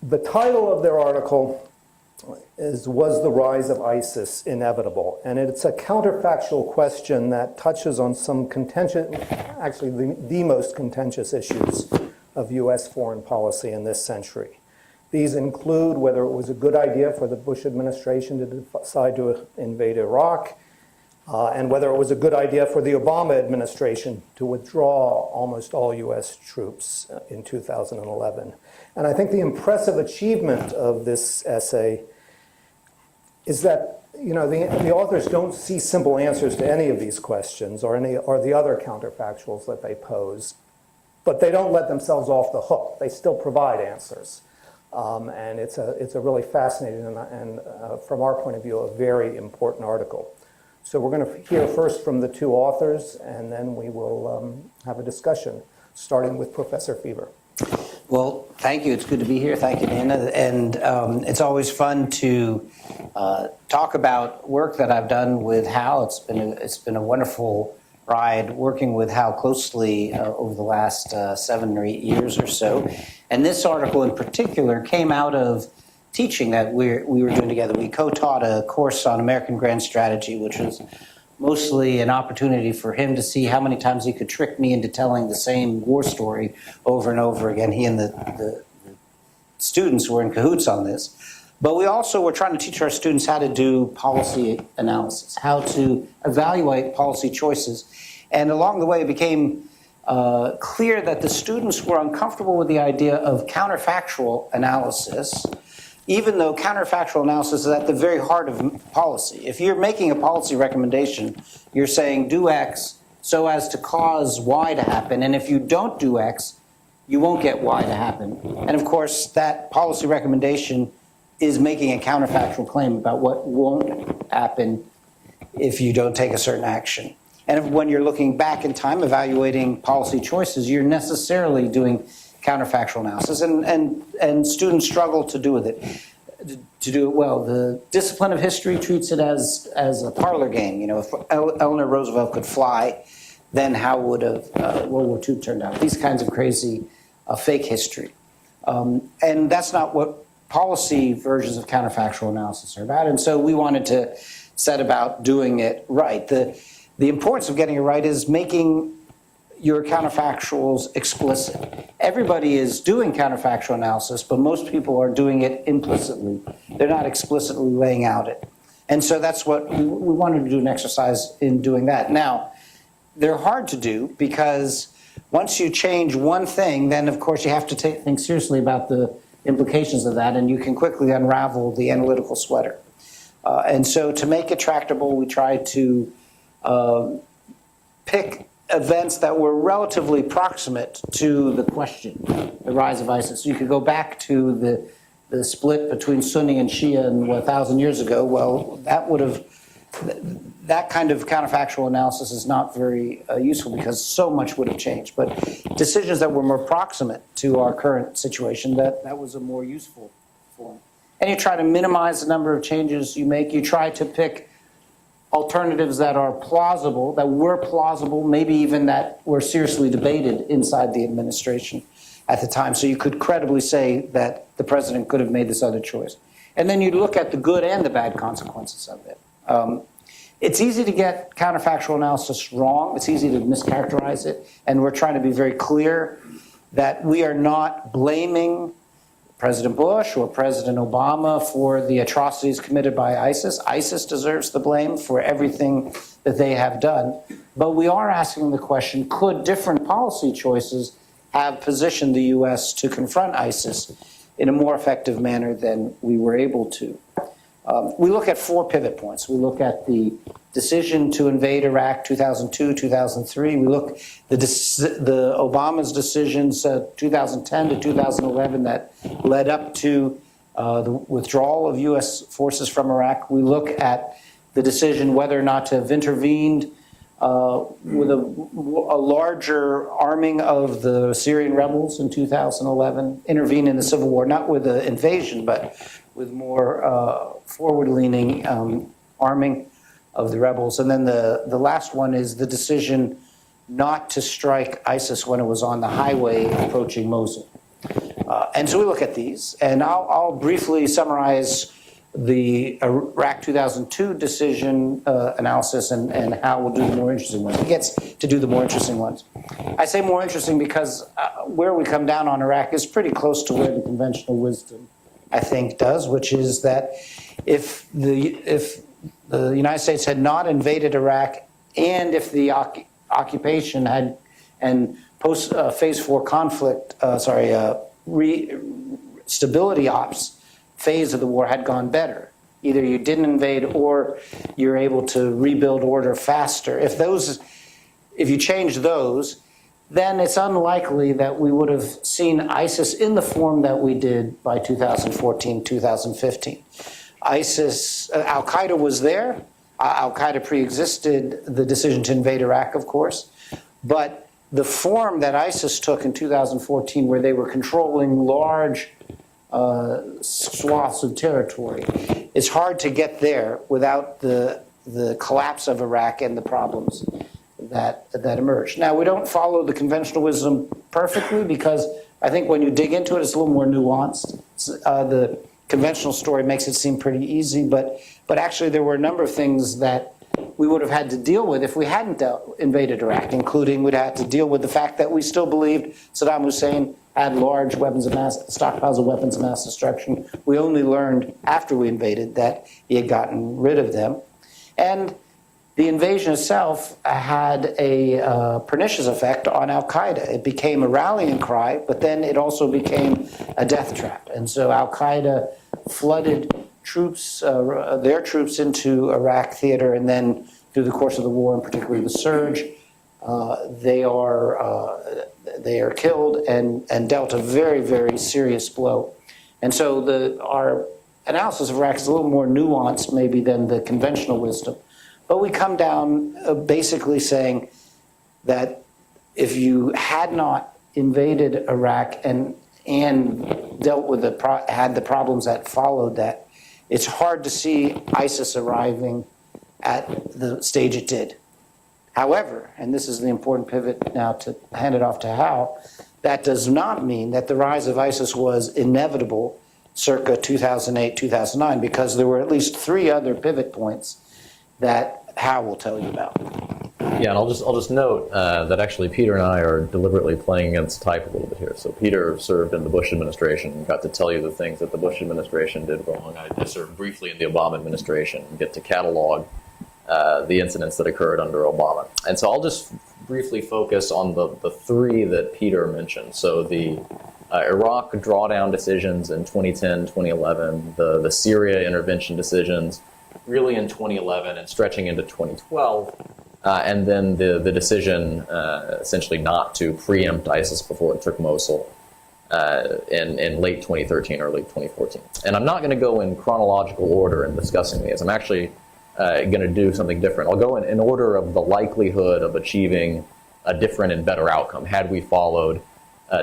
The title of their article Was the Rise of ISIS Inevitable? And it's a counterfactual question that touches on some contentious, actually the most contentious issues of US foreign policy in this century. These include whether it was a good idea for the Bush administration to decide to invade Iraq, and whether it was a good idea for the Obama administration to withdraw almost all US troops in 2011. And I think the impressive achievement of this essay is that the authors don't see simple answers to any of these questions or the other counterfactuals that they pose, but they don't let themselves off the hook. They still provide answers. And it's a really fascinating and from our point of view, a very important article. So we're going to hear first from the two authors, and then we will have a discussion, starting with Professor Feaver. Well, thank you. It's good to be here. Thank you, Dana. And it's always fun to talk about work that I've done with Hal. It's been a wonderful ride working with Hal closely over the last 7 or 8 years or so. And this article in particular came out of teaching that we were doing together. We co-taught a course on American grand strategy, which was mostly an opportunity for him to see how many times he could trick me into telling the same war story over and over again. He and the students were in cahoots on this. But we also were trying to teach our students how to do policy analysis, how to evaluate policy choices. And along the way, it became clear that the students were uncomfortable with the idea of counterfactual analysis, even though counterfactual analysis is at the very heart of policy. If you're making a policy recommendation, you're saying do X so as to cause Y to happen, and if you don't do X, you won't get Y to happen. And of course, that policy recommendation is making a counterfactual claim about what won't happen if you don't take a certain action. And when you're looking back in time, evaluating policy choices, you're necessarily doing counterfactual analysis, and students struggle to do it well. The discipline of history treats it as a parlor game. If Eleanor Roosevelt could fly, then how would World War II turned out? These kinds of crazy fake history. And that's not what policy versions of counterfactual analysis are about. And so we wanted to set about doing it right. The importance of getting it right is making your counterfactuals explicit. Everybody is doing counterfactual analysis, but most people are doing it implicitly. They're not explicitly laying out it. And so that's what we wanted to do, an exercise in doing that. Now, they're hard to do because once you change one thing, then of course you have to think seriously about the implications of that, and you can quickly unravel the analytical sweater. And so to make it tractable, we tried to pick events that were relatively proximate to the question, the rise of ISIS. You could go back to the split between Sunni and Shia 1,000 years ago. Well, that kind of counterfactual analysis is not very useful because so much would have changed. But decisions that were more proximate to our current situation, that was a more useful form. And you try to minimize the number of changes you make. You try to pick alternatives that are plausible, that were plausible, maybe even that were seriously debated inside the administration at the time. So you could credibly say that the president could have made this other choice. And then you look at the good and the bad consequences of it. It's easy to get counterfactual analysis wrong. It's easy to mischaracterize it. And we're trying to be very clear that we are not blaming President Bush or President Obama for the atrocities committed by ISIS. ISIS deserves the blame for everything that they have done. But we are asking the question, could different policy choices have positioned the U.S. to confront ISIS in a more effective manner than we were able to? We look at 4 pivot points. We look at the decision to invade Iraq 2002, 2003. We look at the Obama's decisions 2010 to 2011 that led up to the withdrawal of U.S. forces from Iraq. We look at the decision whether or not to have intervened with a larger arming of the Syrian rebels in 2011, intervene in the civil war, not with an invasion, but with more forward-leaning arming of the rebels. And then the last one is the decision not to strike ISIS when it was on the highway approaching Mosul. And so we look at these, and I'll briefly summarize the Iraq 2002 decision analysis and how we'll do the more interesting ones. He gets to do the more interesting ones. I say more interesting because where we come down on Iraq is pretty close to where the conventional wisdom, I think, does, which is that if the United States had not invaded Iraq, and if the occupation had and post phase 4 conflict, stability ops phase of the war had gone better. Either you didn't invade or you're able to rebuild order faster. If you change those, then it's unlikely that we would have seen ISIS in the form that we did by 2014, 2015. ISIS, Al-Qaeda was there. Al-Qaeda pre-existed the decision to invade Iraq, of course. But the form that ISIS took in 2014, where they were controlling large swaths of territory, it's hard to get there without the collapse of Iraq and the problems that emerged. Now, we don't follow the conventional wisdom perfectly because I think when you dig into it, it's a little more nuanced. The conventional story makes it seem pretty easy, but actually there were a number of things that we would have had to deal with if we hadn't invaded Iraq, including we'd have to deal with the fact that we still believed Saddam Hussein had large stockpiles of weapons of mass destruction. We only learned after we invaded that he had gotten rid of them. And the invasion itself had a pernicious effect on Al-Qaeda. It became a rallying cry, but then it also became a death trap. And so Al-Qaeda flooded their troops into Iraq theater, and then through the course of the war, and particularly the surge, they are killed and dealt a very, very serious blow. And so our analysis of Iraq is a little more nuanced maybe than the conventional wisdom. But we come down basically saying that if you had not invaded Iraq and dealt with had the problems that followed that, it's hard to see ISIS arriving at the stage it did. However, and this is the important pivot now to hand it off to Hal, that does not mean that the rise of ISIS was inevitable circa 2008, 2009, because there were at least 3 other pivot points that Hal will tell you about. Yeah, and I'll just note that actually Peter and I are deliberately playing against type a little bit here. So Peter served in the Bush administration and got to tell you the things that the Bush administration did wrong. I just served briefly in the Obama administration and get to catalog the incidents that occurred under Obama. And so I'll just briefly focus on the 3 that Peter mentioned. So the Iraq drawdown decisions in 2010, 2011, the Syria intervention decisions really in 2011 and stretching into 2012, and then the decision essentially not to preempt ISIS before it took Mosul in late 2013, early 2014. And I'm not going to go in chronological order in discussing these. I'm actually going to do something different. I'll go in order of the likelihood of achieving a different and better outcome had we followed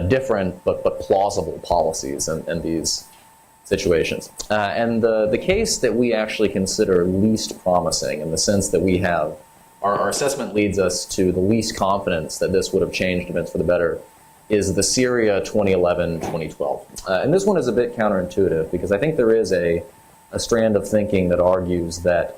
different but plausible policies in these situations. And the case that we actually consider least promising, in the sense that we have, our assessment leads us to the least confidence that this would have changed events for the better, is the Syria 2011-2012. And this one is a bit counterintuitive because I think there is a strand of thinking that argues that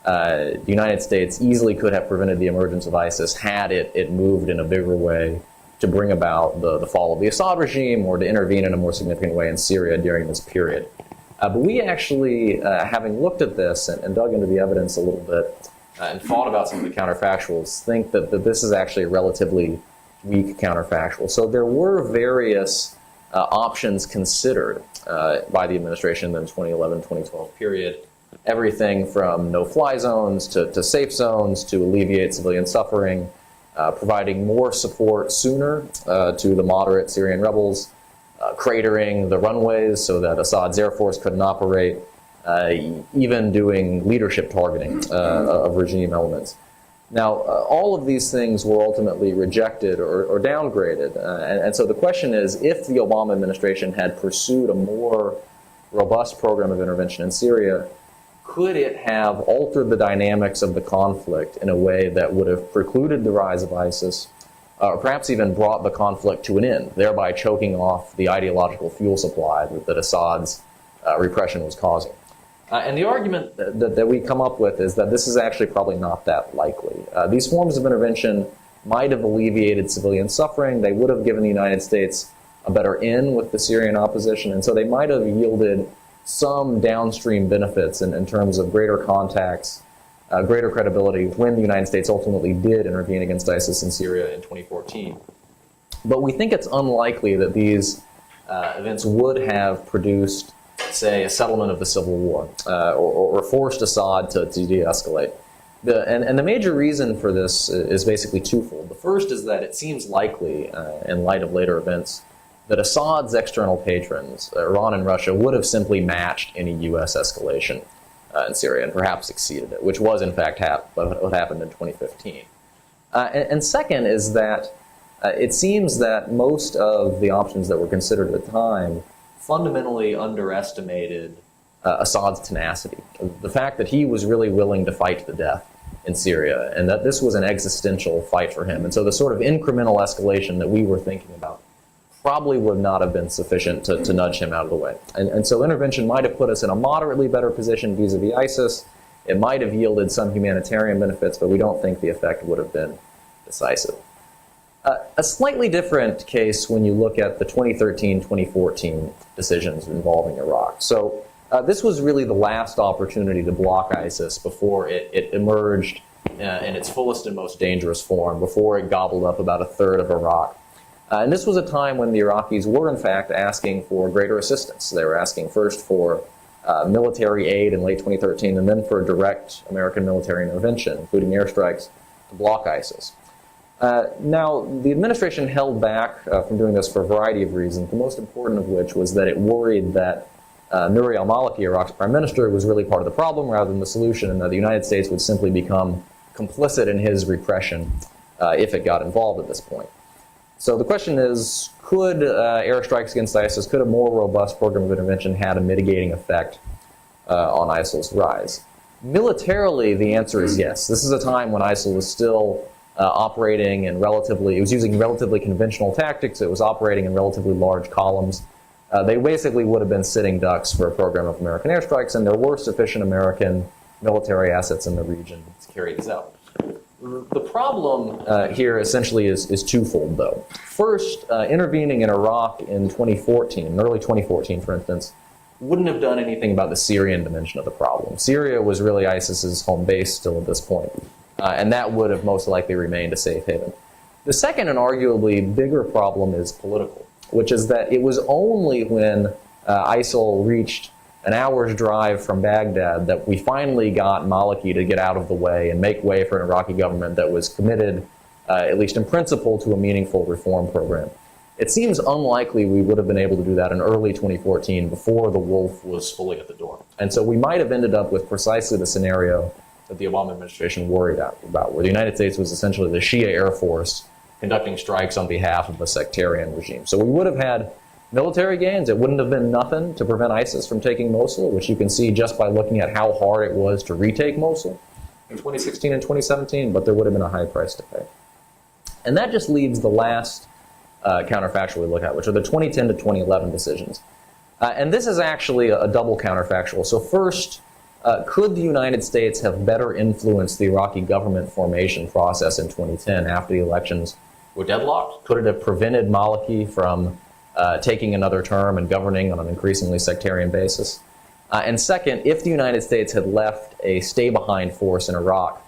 the United States easily could have prevented the emergence of ISIS had it moved in a bigger way to bring about the fall of the Assad regime or to intervene in a more significant way in Syria during this period. But we actually, having looked at this and dug into the evidence a little bit and thought about some of the counterfactuals, think that this is actually a relatively weak counterfactual. So there were various options considered by the administration in the 2011-2012 period. Everything from no-fly zones to safe zones to alleviate civilian suffering, providing more support sooner to the moderate Syrian rebels, cratering the runways so that Assad's air force couldn't operate, even doing leadership targeting of regime elements. Now, all of these things were ultimately rejected or downgraded. And so the question is, if the Obama administration had pursued a more robust program of intervention in Syria, could it have altered the dynamics of the conflict in a way that would have precluded the rise of ISIS or perhaps even brought the conflict to an end, thereby choking off the ideological fuel supply that Assad's repression was causing. And the argument that we come up with is that this is actually probably not that likely. These forms of intervention might have alleviated civilian suffering. They would have given the United States a better in with the Syrian opposition, and so they might have yielded some downstream benefits in terms of greater contacts, greater credibility when the United States ultimately did intervene against ISIS in Syria in 2014. But we think it's unlikely that these events would have produced, say, a settlement of the civil war or forced Assad to de-escalate. And the major reason for this is basically twofold. The first is that it seems likely, in light of later events, that Assad's external patrons, Iran and Russia, would have simply matched any U.S. escalation in Syria and perhaps exceeded it, which was in fact what happened in 2015. And second is that it seems that most of the options that were considered at the time fundamentally underestimated Assad's tenacity. The fact that he was really willing to fight to the death in Syria, and that this was an existential fight for him. And so the sort of incremental escalation that we were thinking about probably would not have been sufficient to nudge him out of the way. And so intervention might have put us in a moderately better position vis-a-vis ISIS. It might have yielded some humanitarian benefits, but we don't think the effect would have been decisive. A slightly different case when you look at the 2013-2014 decisions involving Iraq. So this was really the last opportunity to block ISIS before it emerged in its fullest and most dangerous form, before it gobbled up about a third of Iraq. And this was a time when the Iraqis were, in fact, asking for greater assistance. They were asking first for military aid in late 2013, and then for direct American military intervention, including airstrikes, to block ISIS. Now, the administration held back from doing this for a variety of reasons, the most important of which was that it worried that Nouri al-Maliki, Iraq's prime minister, was really part of the problem rather than the solution, and that the United States would simply become complicit in his repression if it got involved at this point. So the question is, could airstrikes against ISIS, could a more robust program of intervention had a mitigating effect on ISIL's rise? Militarily, the answer is yes. This is a time when ISIL was still operating in it was using relatively conventional tactics. It was operating in relatively large columns. They basically would have been sitting ducks for a program of American airstrikes, and there were sufficient American military assets in the region to carry this out. The problem here essentially is twofold, though. First, intervening in Iraq in 2014, in early 2014, for instance, wouldn't have done anything about the Syrian dimension of the problem. Syria was really ISIS's home base still at this point, and that would have most likely remained a safe haven. The second and arguably bigger problem is political, which is that it was only when ISIL reached an hour's drive from Baghdad that we finally got Maliki to get out of the way and make way for an Iraqi government that was committed, at least in principle, to a meaningful reform program. It seems unlikely we would have been able to do that in early 2014 before the wolf was fully at the door. And so we might have ended up with precisely the scenario that the Obama administration worried about, where the United States was essentially the Shia Air Force conducting strikes on behalf of a sectarian regime. So we would have had military gains. It wouldn't have been nothing to prevent ISIS from taking Mosul, which you can see just by looking at how hard it was to retake Mosul in 2016 and 2017, but there would have been a high price to pay. And that just leaves the last counterfactual we look at, which are the 2010 to 2011 decisions. And this is actually a double counterfactual. So first, could the United States have better influenced the Iraqi government formation process in 2010 after the elections were deadlocked? Could it have prevented Maliki from taking another term and governing on an increasingly sectarian basis? And second, if the United States had left a stay-behind force in Iraq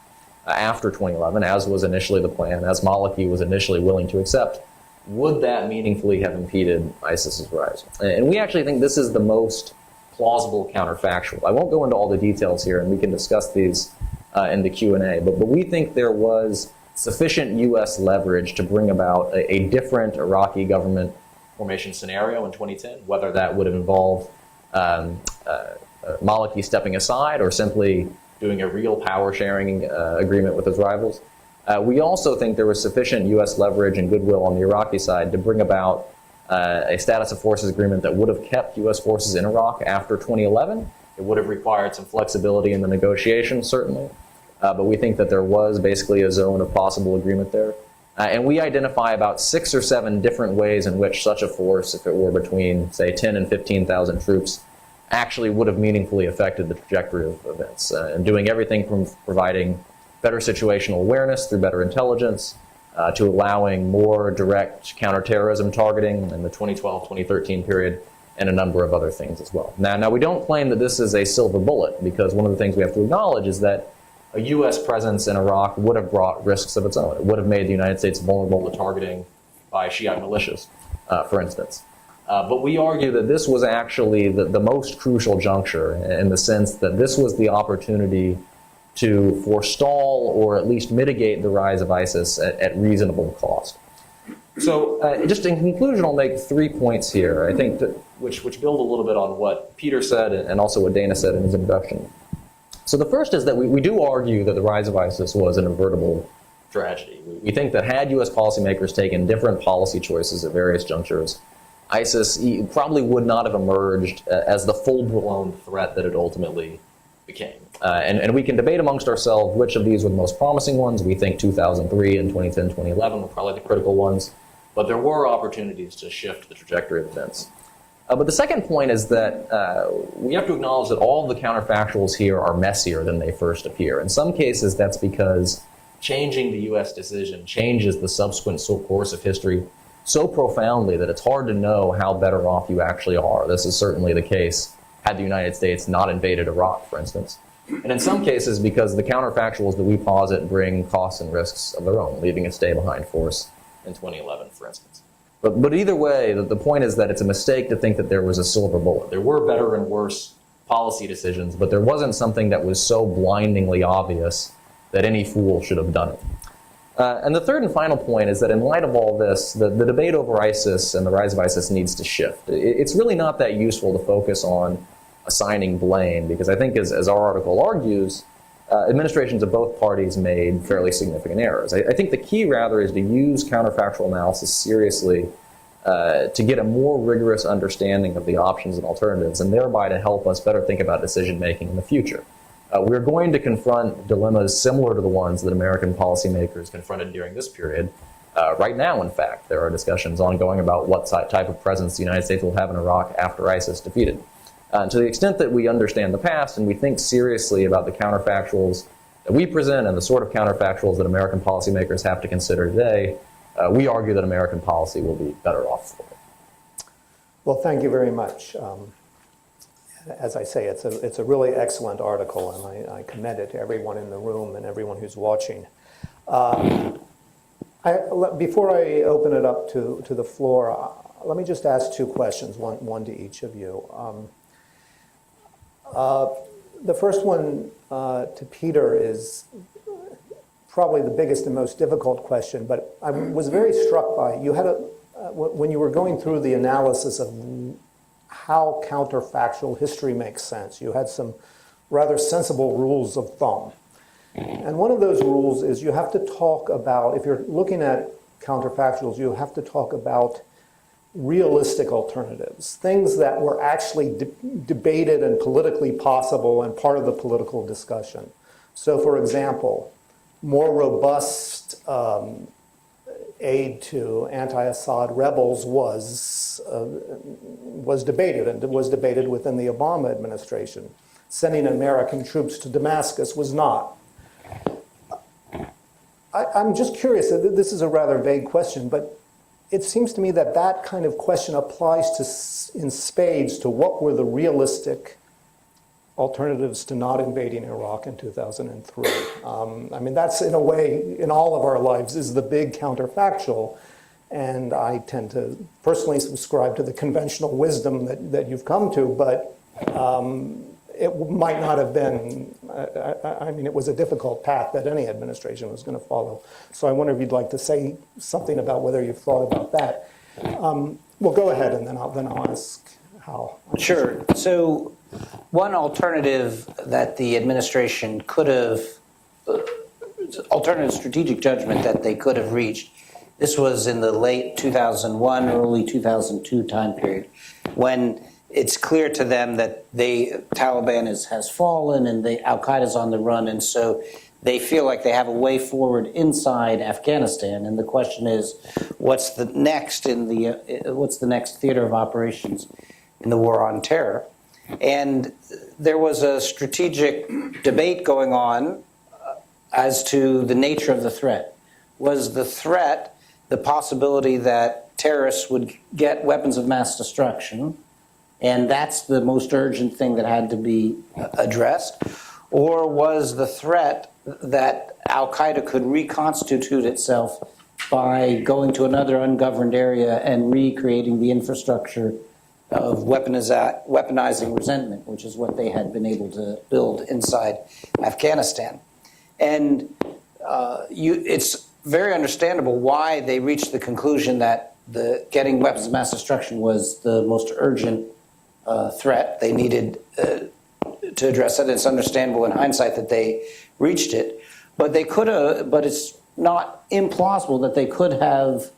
after 2011, as was initially the plan, as Maliki was initially willing to accept, would that meaningfully have impeded ISIS's rise? And we actually think this is the most plausible counterfactual. I won't go into all the details here, and we can discuss these in the Q&A, but we think there was sufficient U.S. leverage to bring about a different Iraqi government formation scenario in 2010, whether that would have involved Maliki stepping aside or simply doing a real power-sharing agreement with his rivals. We also think there was sufficient U.S. leverage and goodwill on the Iraqi side to bring about a status of forces agreement that would have kept U.S. forces in Iraq after 2011. It would have required some flexibility in the negotiations, certainly, but we think that there was basically a zone of possible agreement there. And we identify about 6 or 7 different ways in which such a force, if it were between, say, 10 and 15,000 troops, actually would have meaningfully affected the trajectory of events. And doing everything from providing better situational awareness through better intelligence, to allowing more direct counterterrorism targeting in the 2012-2013 period, and a number of other things as well. Now, we don't claim that this is a silver bullet, because one of the things we have to acknowledge is that a U.S. presence in Iraq would have brought risks of its own. It would have made the United States vulnerable to targeting by Shiite militias, for instance. But we argue that this was actually the most crucial juncture, in the sense that this was the opportunity to forestall or at least mitigate the rise of ISIS at reasonable cost. So just in conclusion, I'll make 3 points here, I think, which build a little bit on what Peter said and also what Dana said in his introduction. So the first is that we do argue that the rise of ISIS was an avertible tragedy. We think that had U.S. policymakers taken different policy choices at various junctures, ISIS probably would not have emerged as the full-blown threat that it ultimately became. And we can debate amongst ourselves which of these were the most promising ones. We think 2003 and 2010, 2011 were probably the critical ones. But there were opportunities to shift the trajectory of events. But the second point is that we have to acknowledge that all the counterfactuals here are messier than they first appear. In some cases, that's because changing the U.S. decision changes the subsequent course of history so profoundly that it's hard to know how better off you actually are. This is certainly the case had the United States not invaded Iraq, for instance. And in some cases, because the counterfactuals that we posit bring costs and risks of their own, leaving a stay-behind force in 2011, for instance. But either way, the point is that it's a mistake to think that there was a silver bullet. There were better and worse policy decisions, but there wasn't something that was so blindingly obvious that any fool should have done it. And the third and final point is that in light of all this, the debate over ISIS and the rise of ISIS needs to shift. It's really not that useful to focus on assigning blame, because I think as our article argues, administrations of both parties made fairly significant errors. I think the key, rather, is to use counterfactual analysis seriously to get a more rigorous understanding of the options and alternatives, and thereby to help us better think about decision-making in the future. We're going to confront dilemmas similar to the ones that American policymakers confronted during this period. Right now, in fact, there are discussions ongoing about what type of presence the United States will have in Iraq after ISIS defeated. To the extent that we understand the past and we think seriously about the counterfactuals that we present and the sort of counterfactuals that American policymakers have to consider today, we argue that American policy will be better off for it. Well, thank you very much. As I say, it's a really excellent article, and I commend it to everyone in the room and everyone who's watching. Before I open it up to the floor, let me just ask 2 questions, one to each of you. The first one to Peter is probably the biggest and most difficult question, but I was very struck by, you had when you were going through the analysis of how counterfactual history makes sense, you had some rather sensible rules of thumb. And one of those rules is you have to talk about, if you're looking at counterfactuals, you have to talk about realistic alternatives, things that were actually debated and politically possible and part of the political discussion. So, for example, more robust aid to anti-Assad rebels was debated, and it was debated within the Obama administration. Sending American troops to Damascus was not. I'm just curious, this is a rather vague question, but it seems to me that that kind of question applies in spades to what were the realistic alternatives to not invading Iraq in 2003. I mean, that's in a way, in all of our lives, is the big counterfactual. And I tend to personally subscribe to the conventional wisdom that you've come to, but it might not have been, I mean, it was a difficult path that any administration was going to follow. So I wonder if you'd like to say something about whether you've thought about that. Well, go ahead, and then I'll ask how. Sure. So one alternative that the administration could have, alternative strategic judgment that they could have reached, this was in the late 2001, early 2002 time period, when it's clear to them that Taliban has fallen and Al-Qaeda's on the run, and so they feel like they have a way forward inside Afghanistan, and the question is, what's the next theater of operations in the war on terror? And there was a strategic debate going on as to the nature of the threat. Was the threat the possibility that terrorists would get weapons of mass destruction, and that's the most urgent thing that had to be addressed? Or was the threat that al-Qaeda could reconstitute itself by going to another ungoverned area and recreating the infrastructure of weaponizing resentment, which is what they had been able to build inside Afghanistan? And it's very understandable why they reached the conclusion that getting weapons of mass destruction was the most urgent threat. They needed to address it. It's understandable in hindsight that they reached it, but they could have. But it's not implausible that they could have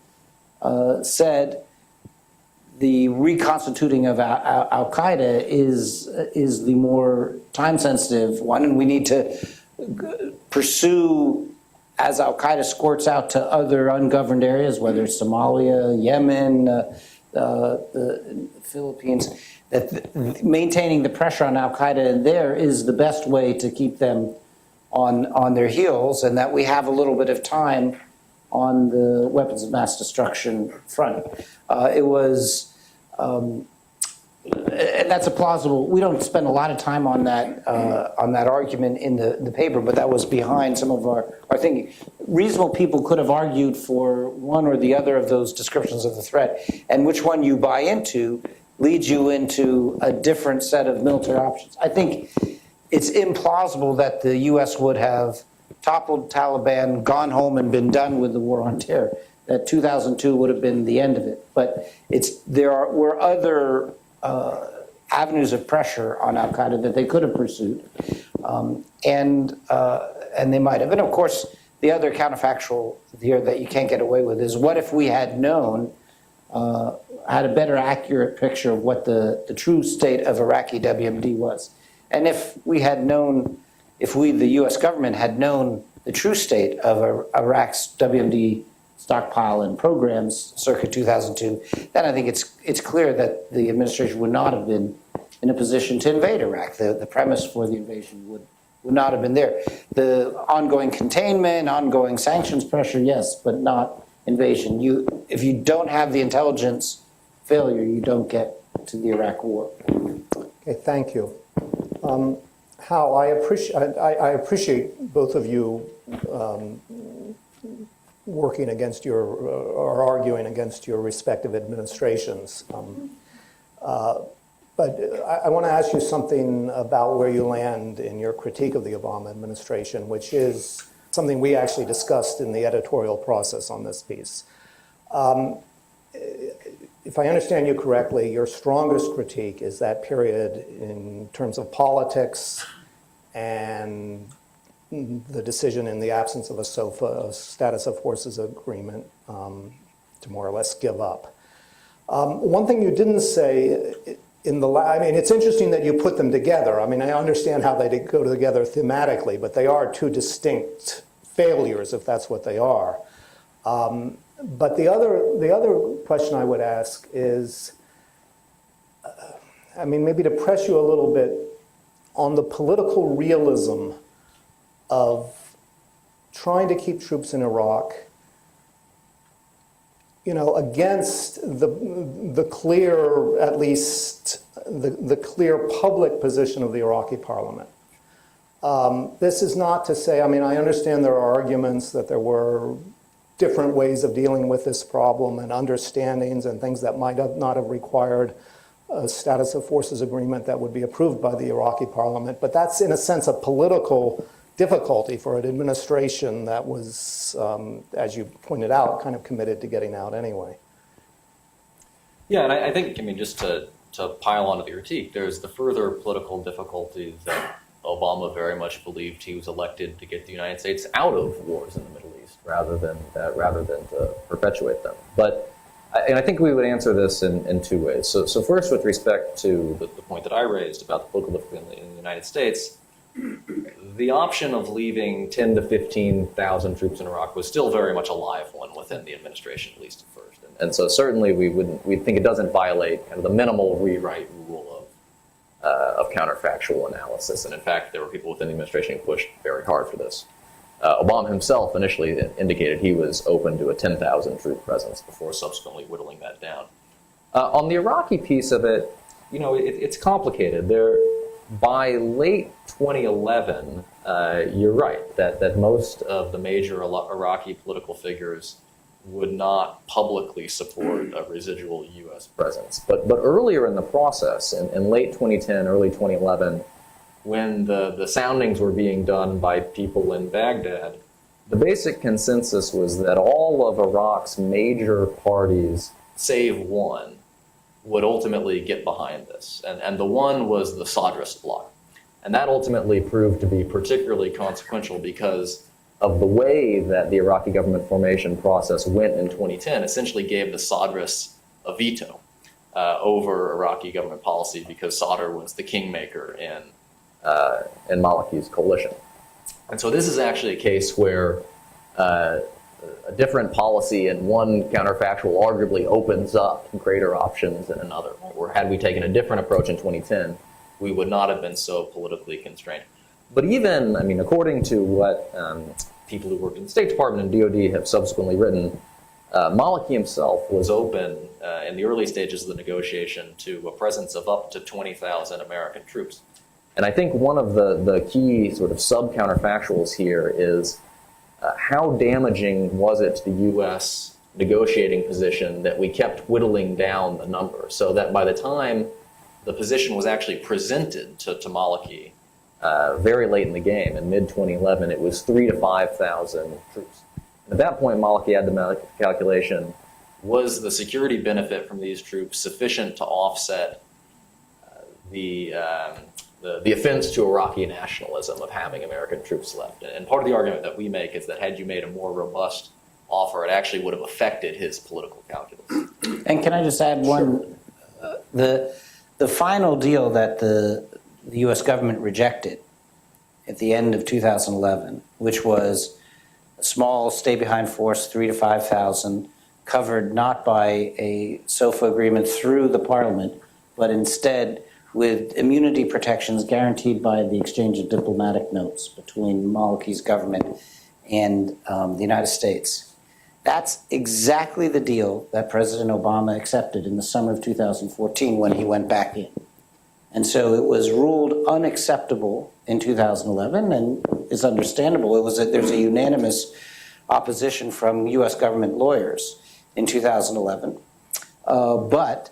said the reconstituting of al-Qaeda is the more time-sensitive one, and we need to pursue as al-Qaeda squirts out to other ungoverned areas, whether it's Somalia, Yemen, the Philippines, that maintaining the pressure on al-Qaeda there is the best way to keep them on their heels, and that we have a little bit of time on the weapons of mass destruction front. And that's a plausible. We don't spend a lot of time on that argument in the paper, but that was behind some of our thinking. Reasonable people could have argued for one or the other of those descriptions of the threat, and which one you buy into leads you into a different set of military options. I think it's implausible that the U.S. would have toppled Taliban, gone home, and been done with the war on terror. That 2002 would have been the end of it. But there were other avenues of pressure on al-Qaeda that they could have pursued, and they might have. And of course, the other counterfactual here that you can't get away with is, what if we had known, had a better accurate picture of what the true state of Iraqi WMD was? And if we had known, the U.S. government had known the true state of Iraq's WMD stockpile and programs circa 2002, then I think it's clear that the administration would not have been in a position to invade Iraq. The premise for the invasion would not have been there. The ongoing containment, ongoing sanctions pressure, yes, but not invasion. If you don't have the intelligence failure, you don't get to the Iraq war. Okay, thank you. Hal, I appreciate both of you working against or arguing against your respective administrations. But I want to ask you something about where you land in your critique of the Obama administration, which is something we actually discussed in the editorial process on this piece. If I understand you correctly, your strongest critique is that period in terms of politics and the decision in the absence of a status of forces agreement to more or less give up. One thing you didn't say it's interesting that you put them together. I mean, I understand how they go together thematically, but they are two distinct failures, if that's what they are. But the other question I would ask is, maybe to press you a little bit on the political realism of trying to keep troops in Iraq, against the clear, at least the clear public position of the Iraqi parliament. This is not to say, I understand there are arguments that there were different ways of dealing with this problem and understandings and things that might not have required a status of forces agreement that would be approved by the Iraqi parliament. But that's, in a sense, a political difficulty for an administration that was, as you pointed out, kind of committed to getting out anyway. Yeah, and I think, just to pile onto the critique, there's the further political difficulties that Obama very much believed he was elected to get the United States out of wars in the Middle East rather than to perpetuate them. But I think we would answer this in two ways. So first, with respect to the point that I raised about the political difficulty in the United States, the option of leaving 10 to 15,000 troops in Iraq was still very much a live one within the administration, at least at first. And so certainly we think it doesn't violate kind of the minimal rewrite rule of counterfactual analysis. And in fact, there were people within the administration who pushed very hard for this. Obama himself initially indicated he was open to a 10,000 troop presence before subsequently whittling that down. On the Iraqi piece of it, it's complicated. By late 2011, you're right that most of the major Iraqi political figures would not publicly support a residual U.S. presence. But earlier in the process, in late 2010, early 2011, when the soundings were being done by people in Baghdad, the basic consensus was that all of Iraq's major parties, save one, would ultimately get behind this. And the one was the Sadrist bloc. And that ultimately proved to be particularly consequential because of the way that the Iraqi government formation process went in 2010, essentially gave the Sadrists a veto over Iraqi government policy because Sadr was the kingmaker in Maliki's coalition. And so this is actually a case where a different policy in one counterfactual arguably opens up greater options in another. Where had we taken a different approach in 2010, we would not have been so politically constrained. But even, according to what people who worked in the State Department and DOD have subsequently written, Maliki himself was open in the early stages of the negotiation to a presence of up to 20,000 American troops. And I think one of the key sort of sub-counterfactuals here is how damaging was it to the U.S. negotiating position that we kept whittling down the number so that by the time the position was actually presented to Maliki very late in the game, in mid-2011, it was 3,000 to 5,000 troops. And at that point, Maliki had the calculation, was the security benefit from these troops sufficient to offset the offense to Iraqi nationalism of having American troops left? And part of the argument that we make is that had you made a more robust offer, it actually would have affected his political calculus. And can I just add one? Sure. The final deal that the U.S. government rejected at the end of 2011, which was a small stay-behind force, 3,000 to 5,000, covered not by a SOFA agreement through the parliament, but instead with immunity protections guaranteed by the exchange of diplomatic notes between Maliki's government and the United States. That's exactly the deal that President Obama accepted in the summer of 2014 when he went back in. And so it was ruled unacceptable in 2011, and it's understandable. There's a unanimous opposition from U.S. government lawyers in 2011. But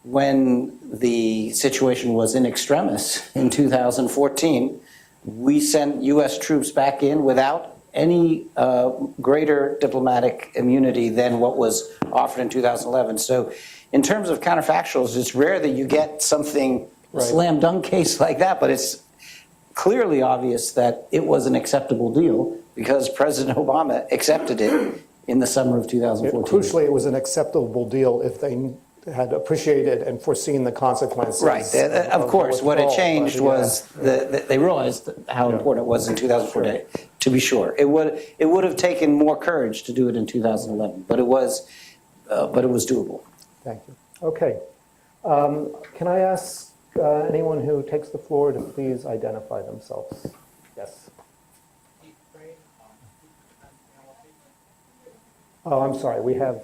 when the situation was in extremis in 2014, we sent U.S. troops back in without any greater diplomatic immunity than what was offered in 2011. So in terms of counterfactuals, it's rare that you get something, a slam dunk case like that, but it's clearly obvious that it was an acceptable deal because President Obama accepted it in the summer of 2014. Crucially, it was an acceptable deal if they had appreciated and foreseen the consequences. Right. Of course, what had changed was that they realized how important it was in 2014. Sure. To be sure, it would have taken more courage to do it in 2011, but it was doable. Thank you. Okay. Can I ask anyone who takes the floor to please identify themselves? Yes. Oh, I'm sorry. We have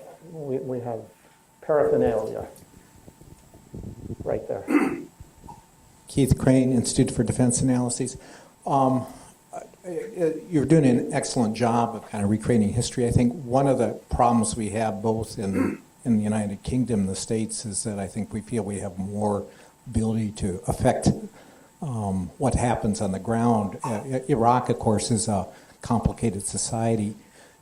paraphernalia right there. Keith Crane, Institute for Defense Analyses. You're doing an excellent job of kind of recreating history. I think one of the problems we have both in the United Kingdom and the States is that I think we feel we have more ability to affect what happens on the ground. Iraq, of course, is a complicated society.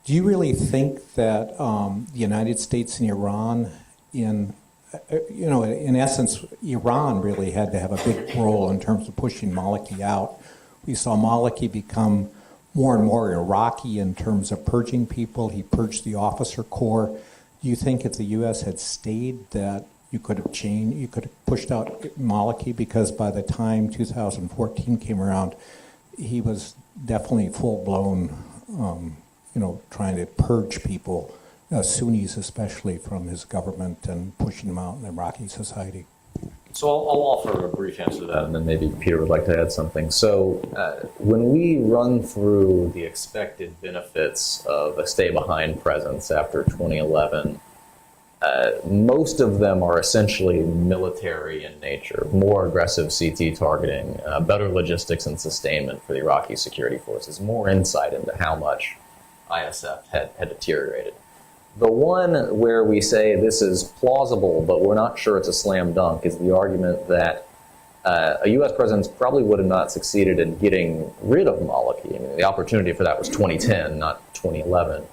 Do you really think that the United States and Iran, in essence, Iran really had to have a big role in terms of pushing Maliki out? We saw Maliki become more and more Iraqi in terms of purging people. He purged the officer corps. Do you think if the U.S. had stayed that you could have changed, you could have pushed out Maliki? Because by the time 2014 came around, he was definitely full-blown, trying to purge people, Sunnis especially, from his government and pushing them out in Iraqi society. So I'll offer a brief answer to that, and then maybe Peter would like to add something. So when we run through the expected benefits of a stay-behind presence after 2011, most of them are essentially military in nature, more aggressive CT targeting, better logistics and sustainment for the Iraqi security forces, more insight into how much ISF had deteriorated. The one where we say this is plausible, but we're not sure it's a slam dunk, is the argument that a U.S. presence probably would have not succeeded in getting rid of Maliki. I mean, the opportunity for that was 2010, not 2011.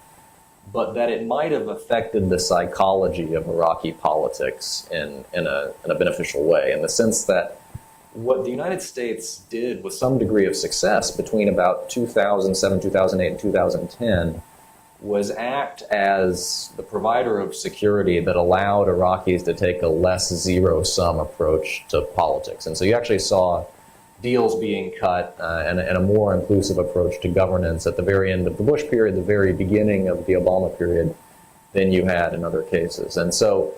But that it might have affected the psychology of Iraqi politics in a beneficial way, in the sense that what the United States did with some degree of success between about 2007, 2008, and 2010 was act as the provider of security that allowed Iraqis to take a less zero-sum approach to politics. And so you actually saw deals being cut and a more inclusive approach to governance at the very end of the Bush period, the very beginning of the Obama period, than you had in other cases. And so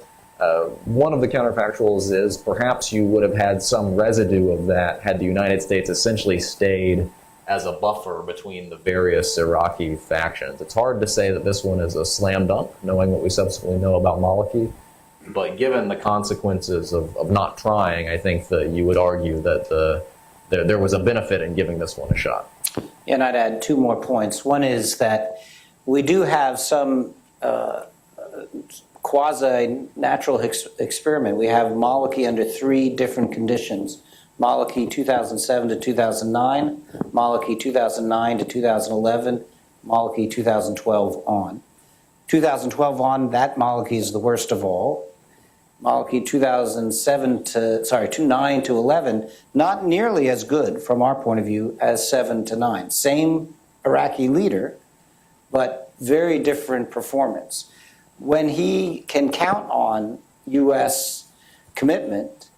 one of the counterfactuals is perhaps you would have had some residue of that had the United States essentially stayed as a buffer between the various Iraqi factions. It's hard to say that this one is a slam dunk, knowing what we subsequently know about Maliki. But given the consequences of not trying, I think that you would argue that there was a benefit in giving this one a shot. And I'd add two more points. One is that we do have some quasi-natural experiment. We have Maliki under three different conditions. Maliki 2007 to 2009, Maliki 2009 to 2011, Maliki 2012 on. 2012 on, that Maliki is the worst of all. Maliki 2009 to 11, not nearly as good from our point of view as 7 to 9. Same Iraqi leader, but very different performance. When he can count on U.S. commitment,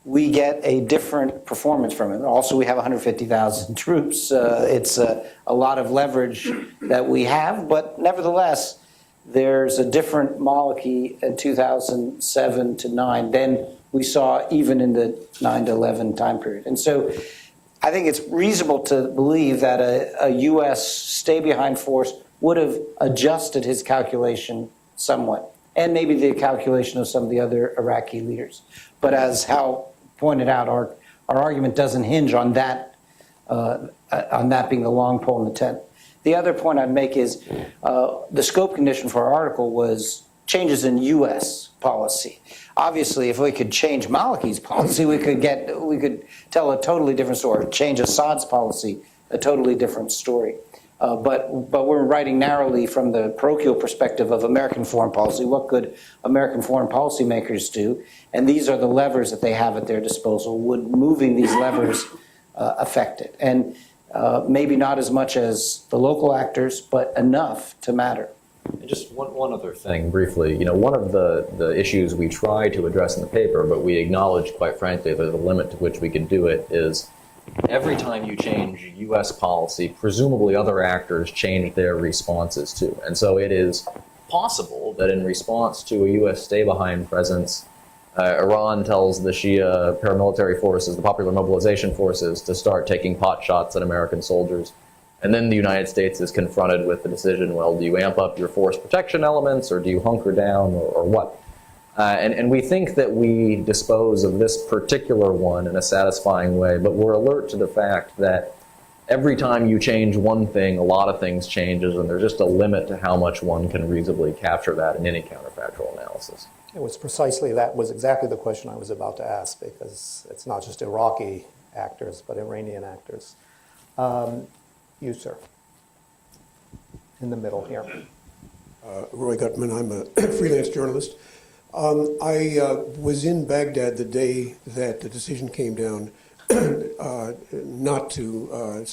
we get a different performance from him. Also, we have 150,000 troops. It's a lot of leverage that we have, but nevertheless, there's a different Maliki in 2007 to 9 than we saw even in the 9 to 11 time period. And so I think it's reasonable to believe that a U.S. stay-behind force would have adjusted his calculation somewhat, and maybe the calculation of some of the other Iraqi leaders. But as Hal pointed out, our argument doesn't hinge on that being the long pole in the tent. The other point I'd make is the scope condition for our article was changes in U.S. policy. Obviously, if we could change Maliki's policy, we could tell a totally different story. Change Assad's policy, a totally different story. But we're writing narrowly from the parochial perspective of American foreign policy. What could American foreign policy makers do? And these are the levers that they have at their disposal. Would moving these levers affect it? And maybe not as much as the local actors, but enough to matter. And just one other thing, briefly. One of the issues we try to address in the paper, but we acknowledge, quite frankly, that the limit to which we can do it is every time you change U.S. policy, presumably other actors change their responses too. And so it is possible that in response to a U.S. stay-behind presence, Iran tells the Shia paramilitary forces, the popular mobilization forces, to start taking pot shots at American soldiers. And then the United States is confronted with the decision, well, do you amp up your force protection elements, or do you hunker down, or what? And we think that we dispose of this particular one in a satisfying way, but we're alert to the fact that every time you change one thing, a lot of things changes, and there's just a limit to how much one can reasonably capture that in any counterfactual analysis. It was exactly the question I was about to ask, because it's not just Iraqi actors, but Iranian actors. You, sir, in the middle here. Roy Gutman, I'm a freelance journalist. I was in Baghdad the day that the decision came down not to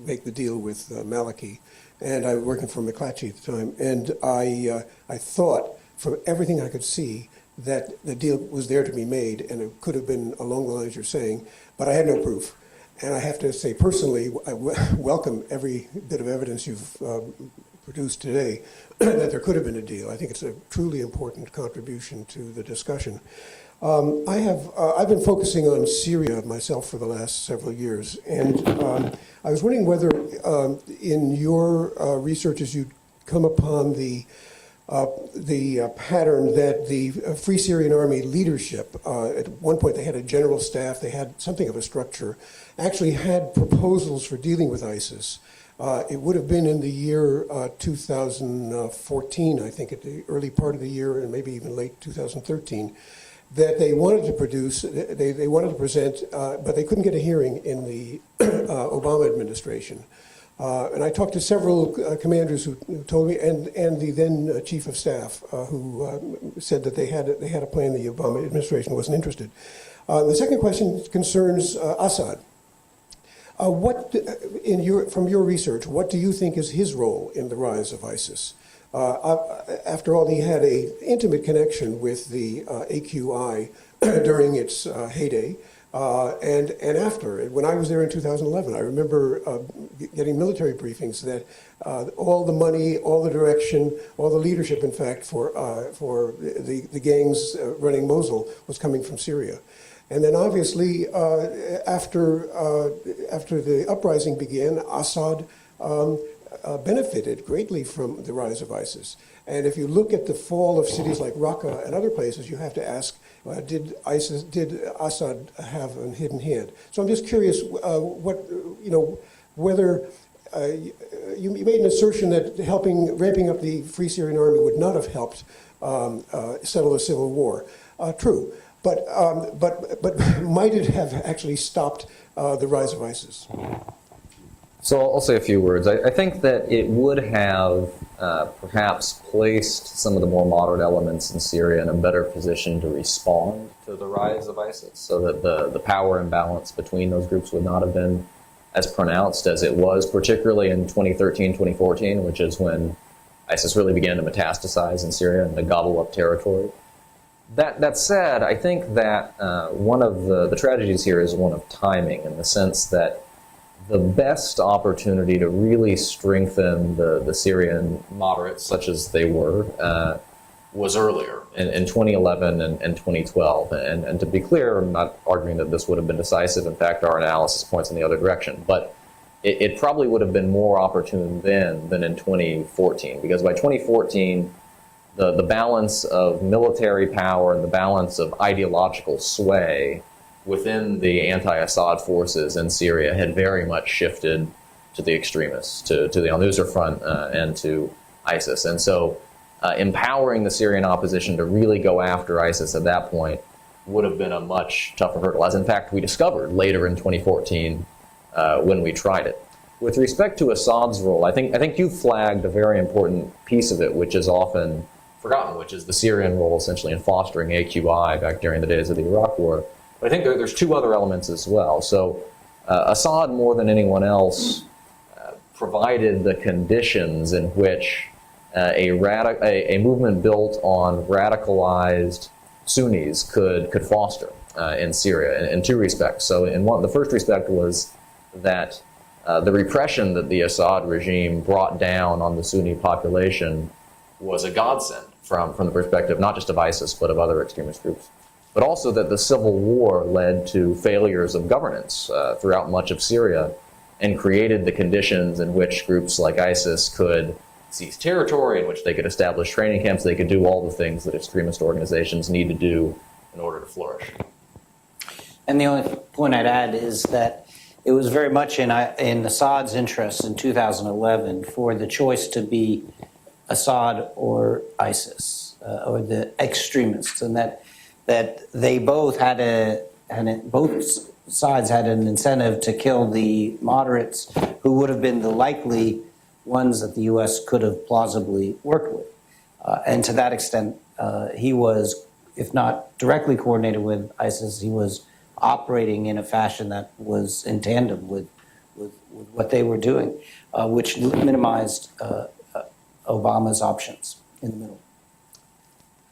make the deal with Maliki, and I was working for McClatchy at the time, and I thought, from everything I could see, that the deal was there to be made, and it could have been along the lines you're saying, but I had no proof. And I have to say personally, I welcome every bit of evidence you've produced today that there could have been a deal. I think it's a truly important contribution to the discussion. I've been focusing on Syria myself for the last several years, and I was wondering whether in your researches you'd come upon the pattern that the Free Syrian Army leadership, at one point they had a general staff, they had something of a structure, actually had proposals for dealing with ISIS. It would have been in the year 2014, I think, at the early part of the year, and maybe even late 2013, that they wanted to produce, they wanted to present, but they couldn't get a hearing in the Obama administration. And I talked to several commanders who told me, and the then chief of staff, who said that they had a plan. The Obama administration wasn't interested. The second question concerns Assad. From your research, what do you think is his role in the rise of ISIS? After all, he had an intimate connection with the AQI during its heyday. And after, when I was there in 2011, I remember getting military briefings that all the money, all the direction, all the leadership, in fact, for the gangs running Mosul was coming from Syria. And then obviously, after the uprising began, Assad benefited greatly from the rise of ISIS. And if you look at the fall of cities like Raqqa and other places, you have to ask, did Assad have a hidden hand? So I'm just curious, whether you made an assertion that ramping up the Free Syrian Army would not have helped settle a civil war. True, but might it have actually stopped the rise of ISIS? So I'll say a few words. I think that it would have perhaps placed some of the more moderate elements in Syria in a better position to respond to the rise of ISIS, so that the power imbalance between those groups would not have been as pronounced as it was, particularly in 2013, 2014, which is when ISIS really began to metastasize in Syria and to gobble up territory. That said, I think that one of the tragedies here is one of timing, in the sense that the best opportunity to really strengthen the Syrian moderates, such as they were, was earlier, in 2011 and 2012. And to be clear, I'm not arguing that this would have been decisive. In fact, our analysis points in the other direction. But it probably would have been more opportune then than in 2014, because by 2014, the balance of military power and the balance of ideological sway within the anti-Assad forces in Syria had very much shifted to the extremists, to the al-Nusra Front and to ISIS. And so empowering the Syrian opposition to really go after ISIS at that point would have been a much tougher hurdle, as in fact we discovered later in 2014 when we tried it. With respect to Assad's role, I think you flagged a very important piece of it, which is often forgotten, which is the Syrian role essentially in fostering AQI back during the days of the Iraq War. But I think there's two other elements as well. So Assad, more than anyone else, provided the conditions in which a movement built on radicalized Sunnis could foster in Syria in two respects. So the first respect was that the repression that the Assad regime brought down on the Sunni population was a godsend from the perspective not just of ISIS but of other extremist groups. But also that the civil war led to failures of governance throughout much of Syria and created the conditions in which groups like ISIS could seize territory, in which they could establish training camps, they could do all the things that extremist organizations need to do in order to flourish. And the only point I'd add is that it was very much in Assad's interest in 2011 for the choice to be Assad or ISIS, or the extremists, and that they both both sides had an incentive to kill the moderates who would have been the likely ones that the U.S. could have plausibly worked with. And to that extent, he was, if not directly coordinated with ISIS, he was operating in a fashion that was in tandem with what they were doing, which minimized Obama's options in the middle.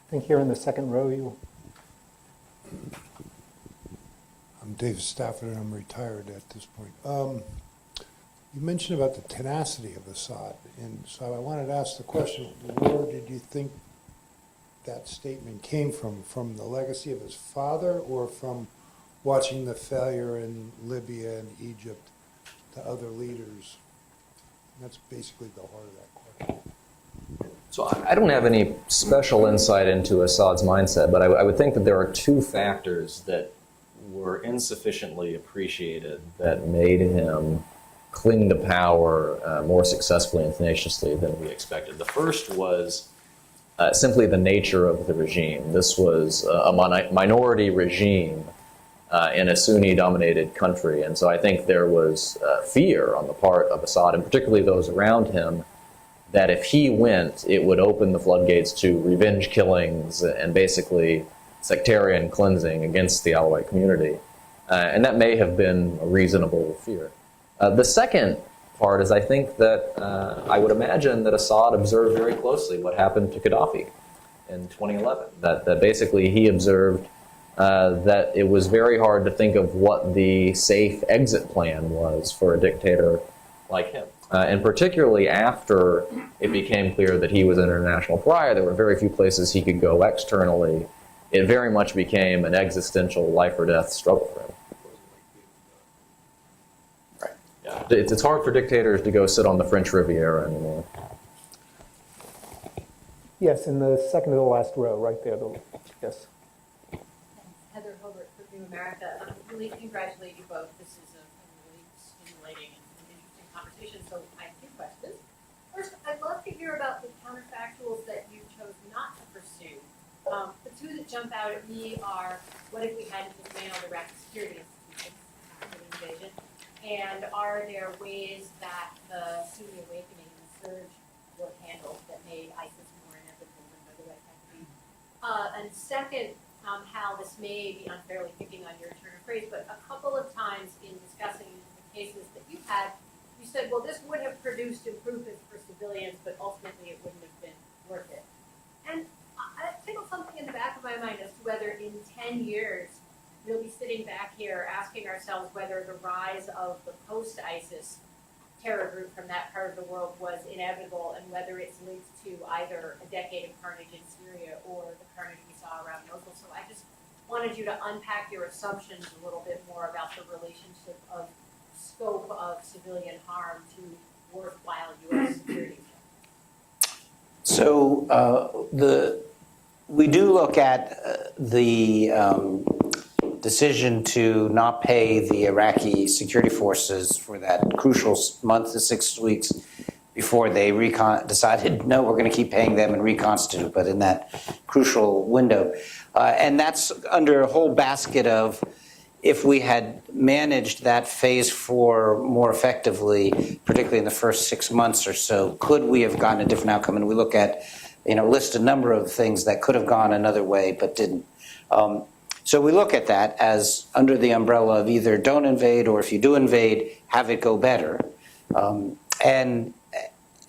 I think here in the second row, you. I'm David Stafford, and I'm retired at this point. You mentioned about the tenacity of Assad, and so I wanted to ask the question, where did you think that statement came from the legacy of his father, or from watching the failure in Libya and Egypt to other leaders? And that's basically the heart of that question. So I don't have any special insight into Assad's mindset, but I would think that there are two factors that were insufficiently appreciated that made him cling to power more successfully and tenaciously than we expected. The first was simply the nature of the regime. This was a minority regime in a Sunni-dominated country, and so I think there was fear on the part of Assad, and particularly those around him, that if he went, it would open the floodgates to revenge killings and basically sectarian cleansing against the Alawite community. And that may have been a reasonable fear. The second part is I think that I would imagine that Assad observed very closely what happened to Gaddafi in 2011, that basically he observed that it was very hard to think of what the safe exit plan was for a dictator like him. And particularly after it became clear that he was an international pariah, there were very few places he could go externally. It very much became an existential life or death struggle for him. Right. Yeah. It's hard for dictators to go sit on the French Riviera anymore. Yes, in the second to the last row, right there. Yes. Heather Hobart for New America. Really congratulate you both. This is a really stimulating and interesting conversation. So I have two questions. First, I'd love to hear about the counterfactuals that you chose not to pursue. The two that jump out at me are, what if we had to dismantle the Iraqi security institutions after the invasion? And are there ways that the Sunni awakening and the surge were handled that made ISIS more inevitable than otherwise had to be? And second, Hal, this may be unfairly picking on your turn of phrase, but a couple of times in discussing the cases that you've had, you said, well, this would have produced improvements for civilians, but ultimately it wouldn't have been worth it. And I tickled something in the back of my mind as to whether in 10 years we'll be sitting back here asking ourselves whether the rise of the post-ISIS terror group from that part of the world was inevitable, and whether it's linked to either a decade of carnage in Syria or the carnage we saw around Mosul. So I just wanted you to unpack your assumptions a little bit more about the relationship of scope of civilian harm to worthwhile U.S. security. So we do look at the decision to not pay the Iraqi security forces for that crucial month to 6 weeks before they decided, no, we're going to keep paying them and reconstitute, but in that crucial window. And that's under a whole basket of, if we had managed that phase 4 more effectively, particularly in the first 6 months or so, could we have gotten a different outcome? And we look at, list a number of things that could have gone another way but didn't. So we look at that as under the umbrella of either don't invade, or if you do invade, have it go better. And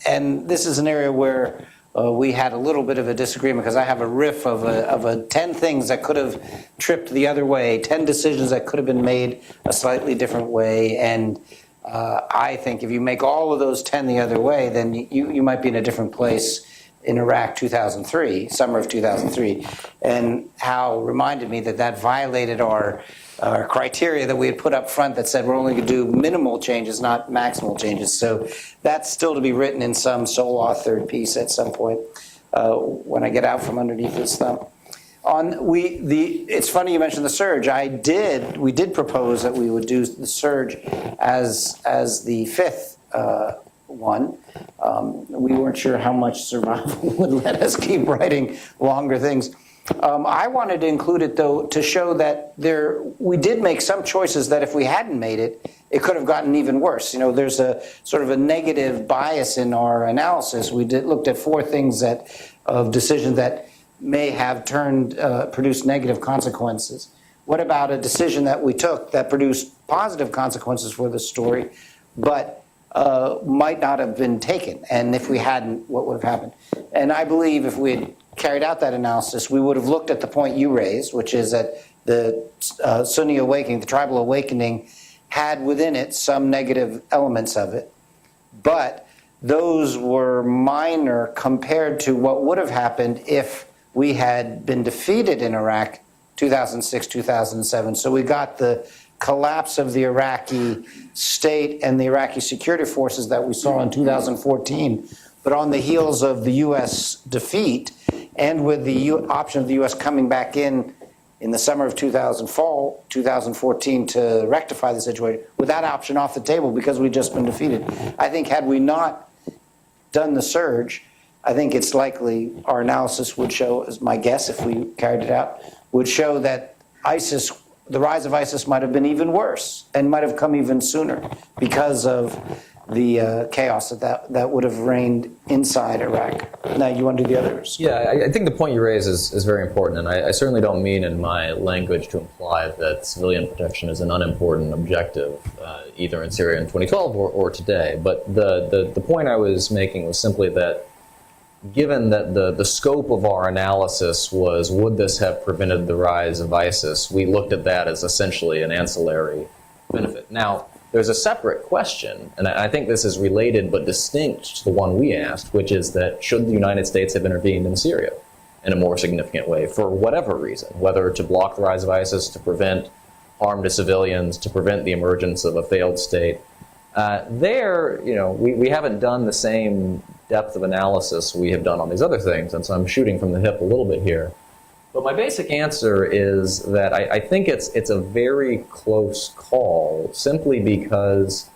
this is an area where we had a little bit of a disagreement, because I have a riff of 10 things that could have tripped the other way, 10 decisions that could have been made a slightly different way. And I think if you make all of those 10 the other way, then you might be in a different place in Iraq 2003, summer of 2003. And Hal reminded me that violated our criteria that we had put up front that said we're only going to do minimal changes, not maximal changes. So that's still to be written in some sole-authored piece at some point when I get out from underneath this thumb. It's funny you mentioned the surge. We did propose that we would do the surge as the fifth one. We weren't sure how much survival would let us keep writing longer things. I wanted to include it, though, to show that we did make some choices that if we hadn't made it, it could have gotten even worse. There's a sort of a negative bias in our analysis. We looked at 4 things of decisions that may have produced negative consequences. What about a decision that we took that produced positive consequences for the story, but might not have been taken? And if we hadn't, what would have happened? And I believe if we had carried out that analysis, we would have looked at the point you raised, which is that Sunni awakening, the tribal awakening, had within it some negative elements of it, but those were minor compared to what would have happened if we had been defeated in Iraq 2006, 2007. So we got the collapse of the Iraqi state and the Iraqi security forces that we saw in 2014. But on the heels of the U.S. defeat, and with the option of the U.S. coming back in the summer of 2014 to rectify the situation, with that option off the table because we'd just been defeated. I think had we not done the surge, I think it's likely our analysis would show, as my guess if we carried it out, would show that ISIS, the rise of ISIS might have been even worse and might have come even sooner because of the chaos that would have reigned inside Iraq. Now, you want to do the others? Yeah, I think the point you raise is very important, and I certainly don't mean in my language to imply that civilian protection is an unimportant objective, either in Syria in 2012 or today. But the point I was making was simply that given that the scope of our analysis was, would this have prevented the rise of ISIS, we looked at that as essentially an ancillary benefit. Now, there's a separate question, and I think this is related but distinct to the one we asked, which is that should the United States have intervened in Syria in a more significant way for whatever reason, whether to block the rise of ISIS, to prevent harm to civilians, to prevent the emergence of a failed state. We haven't done the same depth of analysis we have done on these other things, and so I'm shooting from the hip a little bit here. But my basic answer is that I think it's a very close call, simply because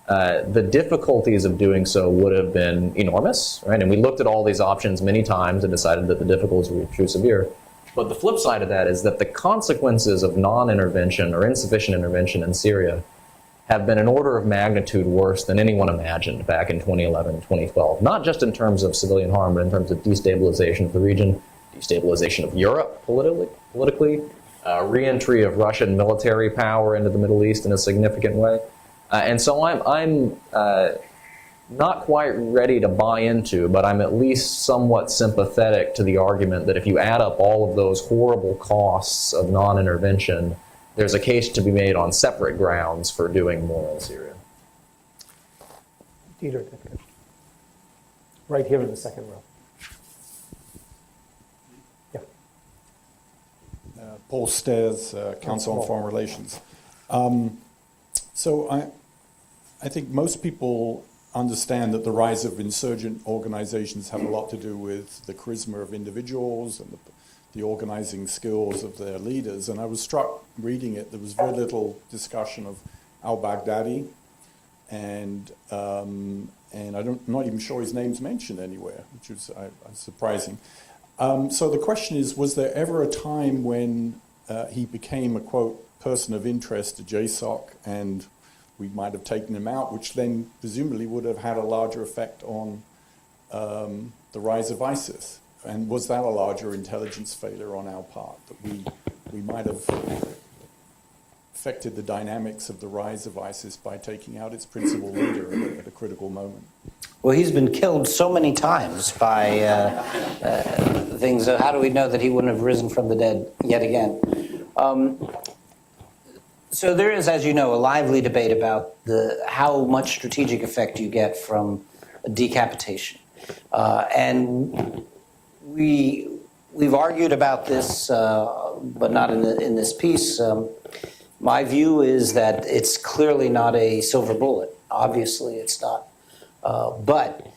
the difficulties of doing so would have been enormous, right? And we looked at all these options many times and decided that the difficulties were too severe. But the flip side of that is that the consequences of non-intervention or insufficient intervention in Syria have been an order of magnitude worse than anyone imagined back in 2011, 2012. Not just in terms of civilian harm, but in terms of destabilization of the region, destabilization of Europe politically, re-entry of Russian military power into the Middle East in a significant way. And so I'm not quite ready to buy into, but I'm at least somewhat sympathetic to the argument that if you add up all of those horrible costs of non-intervention, there's a case to be made on separate grounds for doing more in Syria. Dieter, right here in the second row. Yeah. Paul Stairs, Council on Foreign Relations. So I think most people understand that the rise of insurgent organizations have a lot to do with the charisma of individuals and the organizing skills of their leaders. And I was struck reading it, there was very little discussion of al-Baghdadi, and I'm not even sure his name's mentioned anywhere, which was surprising. So the question is, was there ever a time when he became a, quote, person of interest to JSOC, and we might have taken him out, which then presumably would have had a larger effect on the rise of ISIS? And was that a larger intelligence failure on our part, that we might have affected the dynamics of the rise of ISIS by taking out its principal leader at a critical moment? Well, he's been killed so many times by things. How do we know that he wouldn't have risen from the dead yet again? So there is, as you know, a lively debate about how much strategic effect you get from a decapitation. And we've argued about this, but not in this piece. My view is that it's clearly not a silver bullet. Obviously, it's not. But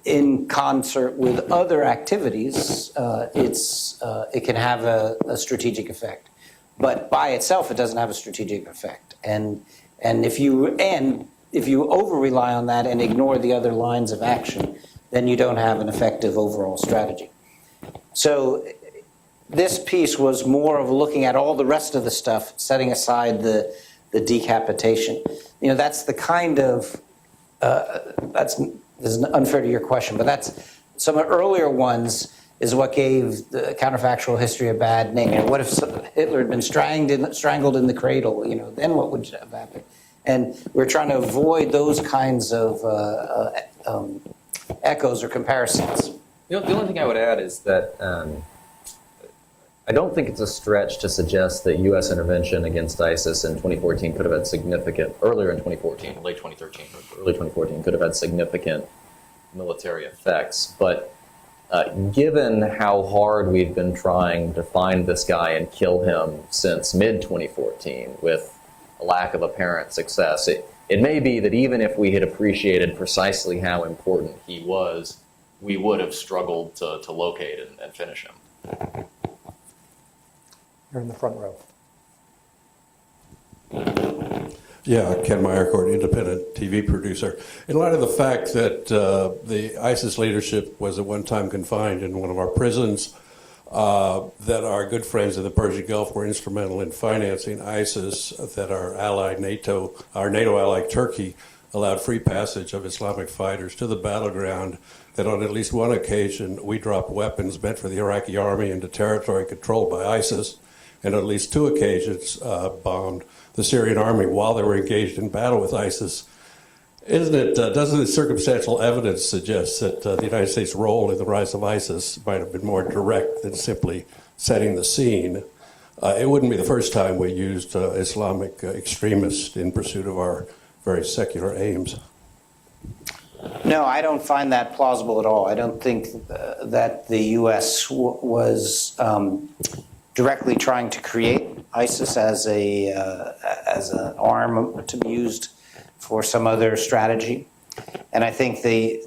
in concert with other activities, it can have a strategic effect. But by itself, it doesn't have a strategic effect. And if you over rely on that and ignore the other lines of action, then you don't have an effective overall strategy. So this piece was more of looking at all the rest of the stuff, setting aside the decapitation. You know, that's the kind of this is unfair to your question, but that's some of the earlier ones is what gave the counterfactual history a bad name. You know, what if Hitler had been strangled in the cradle? You know, then what would have happened? And we're trying to avoid those kinds of echoes or comparisons. The only thing I would add is that I don't think it's a stretch to suggest that U.S. intervention against ISIS in 2014 could have had significant, earlier in 2014, late 2013, or early 2014, could have had significant military effects. But given how hard we've been trying to find this guy and kill him since mid-2014 with a lack of apparent success, it may be that even if we had appreciated precisely how important he was, we would have struggled to locate and finish him. You're in the front row. Yeah, Ken Meyercourt, independent TV producer. In light of the fact that the ISIS leadership was at one time confined in one of our prisons, that our good friends in the Persian Gulf were instrumental in financing ISIS, that our NATO ally Turkey allowed free passage of Islamic fighters to the battleground, that on at least one occasion we dropped weapons meant for the Iraqi army into territory controlled by ISIS, and on at least two occasions bombed the Syrian army while they were engaged in battle with ISIS. Doesn't the circumstantial evidence suggest that the United States' role in the rise of ISIS might have been more direct than simply setting the scene? It wouldn't be the first time we used Islamic extremists in pursuit of our very secular aims. No, I don't find that plausible at all. I don't think that the U.S. was directly trying to create ISIS as an arm to be used for some other strategy, and I think the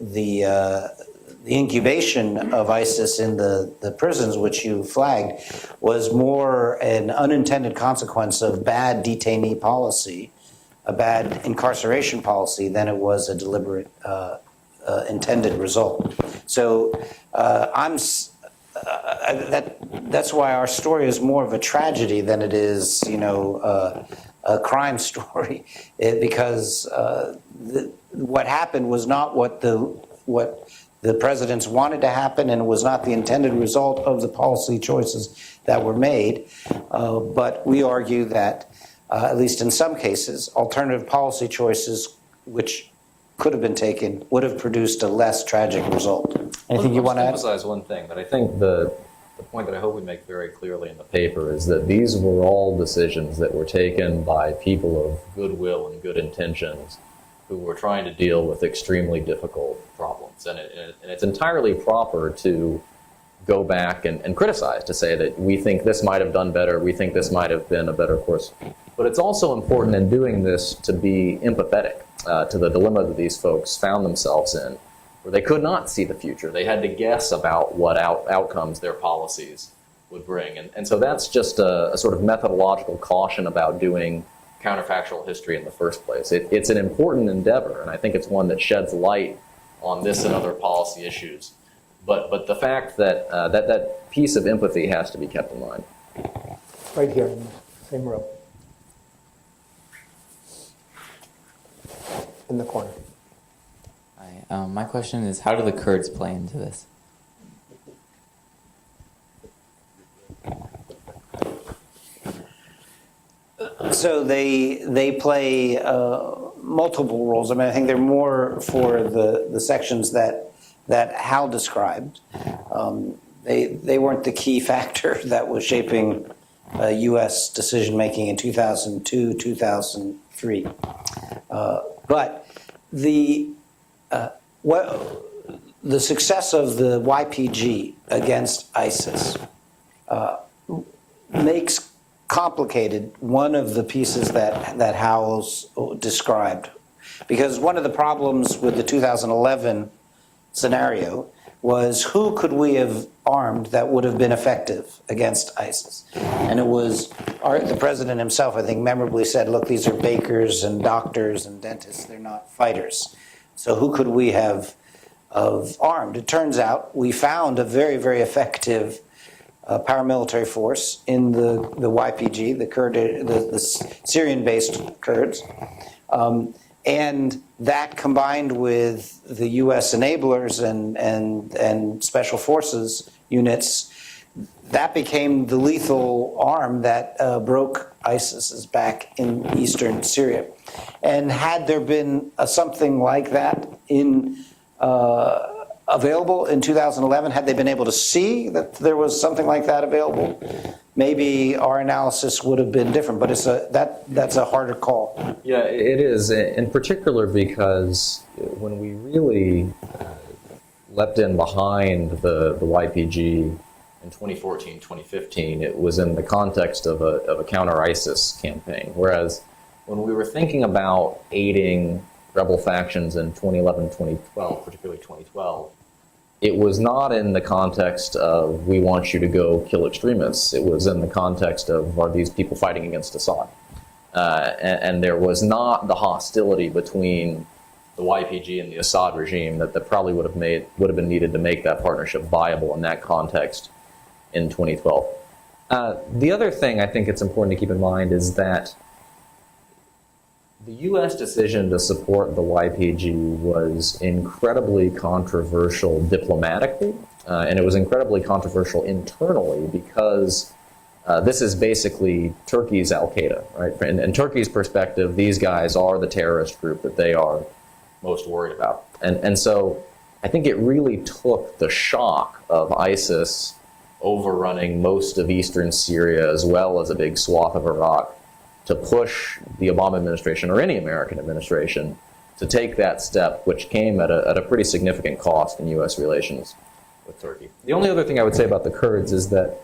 incubation of ISIS in the prisons, which you flagged, was more an unintended consequence of bad detainee policy, a bad incarceration policy, than it was a deliberate intended result. So that's why our story is more of a tragedy than it is, a crime story, because what happened was not what the presidents wanted to happen, and it was not the intended result of the policy choices that were made. But we argue that, at least in some cases, alternative policy choices which could have been taken would have produced a less tragic result. Anything you want to add? I'll emphasize one thing, that I think the point that I hope we make very clearly in the paper is that these were all decisions that were taken by people of goodwill and good intentions who were trying to deal with extremely difficult problems. And it's entirely proper to go back and criticize, to say that we think this might have done better, we think this might have been a better course. But it's also important in doing this to be empathetic to the dilemma that these folks found themselves in, where they could not see the future. They had to guess about what outcomes their policies would bring. And so that's just a sort of methodological caution about doing counterfactual history in the first place. It's an important endeavor, and I think it's one that sheds light on this and other policy issues. But the fact that that piece of empathy has to be kept in mind. Right here in the same row. In the corner. Hi. My question is, how do the Kurds play into this? So they play multiple roles. I mean, I think they're more for the sections that Hal described. They weren't the key factor that was shaping U.S. decision-making in 2002, 2003. But the success of the YPG against ISIS makes complicated one of the pieces that Howells described. Because one of the problems with the 2011 scenario was, who could we have armed that would have been effective against ISIS? And it was the president himself, I think, memorably said, look, these are bakers and doctors and dentists. They're not fighters. So who could we have armed? It turns out we found a very, very effective paramilitary force in the YPG, the Syrian-based Kurds. And that, combined with the U.S. enablers and special forces units, that became the lethal arm that broke ISIS's back in eastern Syria. And had there been something like that in available in 2011, had they been able to see that there was something like that available, maybe our analysis would have been different. But that's a harder call. Yeah, it is, in particular because when we really leapt in behind the YPG in 2014, 2015, it was in the context of a counter-ISIS campaign. Whereas when we were thinking about aiding rebel factions in 2011, 2012, particularly 2012, it was not in the context of we want you to go kill extremists. It was in the context of are these people fighting against Assad? And there was not the hostility between the YPG and the Assad regime that probably would have been needed to make that partnership viable in that context in 2012. The other thing I think it's important to keep in mind is that the U.S. decision to support the YPG was incredibly controversial diplomatically, and it was incredibly controversial internally because this is basically Turkey's al-Qaeda, right? In Turkey's perspective, these guys are the terrorist group that they are most worried about. And so I think it really took the shock of ISIS overrunning most of eastern Syria as well as a big swath of Iraq to push the Obama administration or any American administration to take that step, which came at a pretty significant cost in U.S. relations with Turkey. The only other thing I would say about the Kurds is that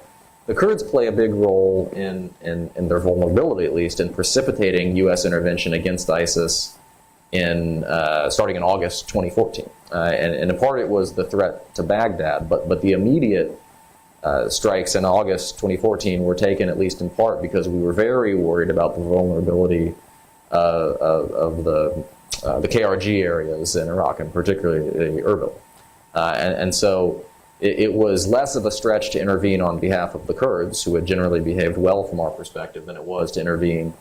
the Kurds play a big role in their vulnerability, at least, in precipitating U.S. intervention against ISIS starting in August 2014. And in part it was the threat to Baghdad, but the immediate strikes in August 2014 were taken at least in part because we were very worried about the vulnerability of the KRG areas in Iraq, and particularly Erbil. And so it was less of a stretch to intervene on behalf of the Kurds, who had generally behaved well from our perspective, than it was to intervene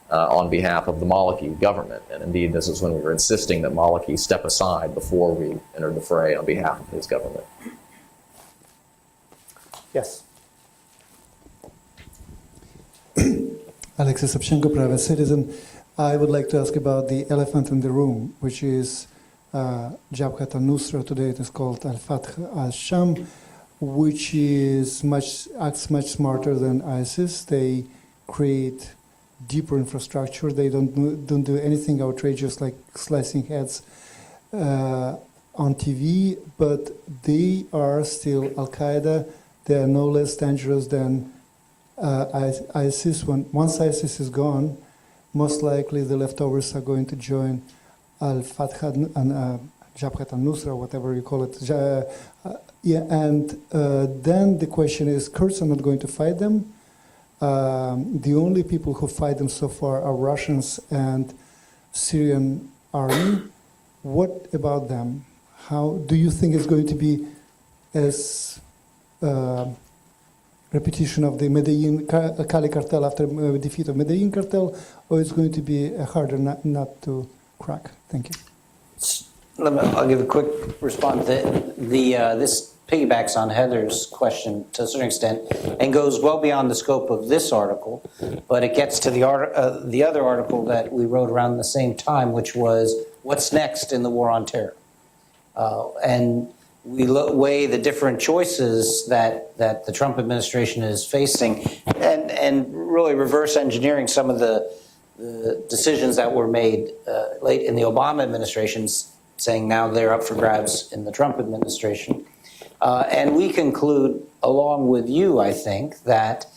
on behalf of the Maliki government. And indeed, this is when we were insisting that Maliki step aside before we entered the fray on behalf of his government. Yes. Alexis Savchenko, private citizen. I would like to ask about the elephant in the room, which is Jabhat al-Nusra. Today it is called al-Fatah al-Sham, which acts much smarter than ISIS. They create deeper infrastructure. They don't do anything outrageous like slicing heads on TV, but they are still Al-Qaeda. They are no less dangerous than ISIS. Once ISIS is gone, most likely the leftovers are going to join Al-Fatah and Jabhat al-Nusra, whatever you call it. Then the question is, Kurds are not going to fight them. The only people who fight them so far are Russians and Syrian army. What about them? How do you think it's going to be as repetition of the Medellin Cali cartel after defeat of Medellin cartel, or it's going to be a harder nut to crack? Thank you. I'll give a quick response. This piggybacks on Heather's question to a certain extent and goes well beyond the scope of this article, but it gets to the other article that we wrote around the same time, which was what's next in the war on terror. And we weigh the different choices that the Trump administration is facing and really reverse engineering some of the decisions that were made late in the Obama administration, saying now they're up for grabs in the Trump administration. And we conclude, along with you, I think, that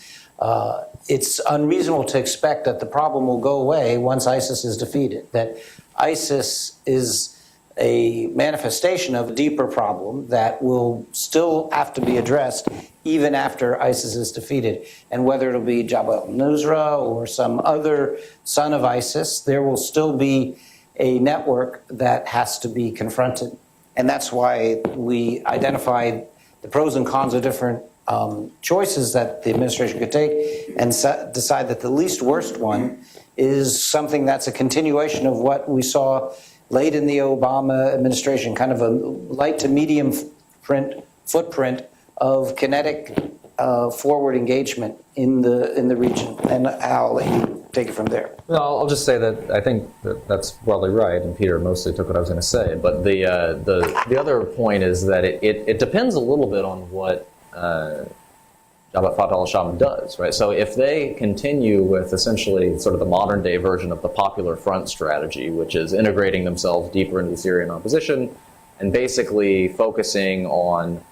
it's unreasonable to expect that the problem will go away once ISIS is defeated, that ISIS is a manifestation of a deeper problem that will still have to be addressed even after ISIS is defeated. And whether it'll be Jabhat al-Nusra or some other son of ISIS, there will still be a network that has to be confronted. And that's why we identified the pros and cons of different choices that the administration could take and decide that the least worst one is something that's a continuation of what we saw late in the Obama administration, kind of a light to medium footprint of kinetic forward engagement in the region. And I'll let you take it from there. No, I'll just say that I think that that's broadly right, and Peter mostly took what I was going to say. But the other point is that it depends a little bit on what Jabhat Fatah al-Sham does, right? So if they continue with essentially sort of the modern day version of the Popular Front strategy, which is integrating themselves deeper into the Syrian opposition and basically focusing on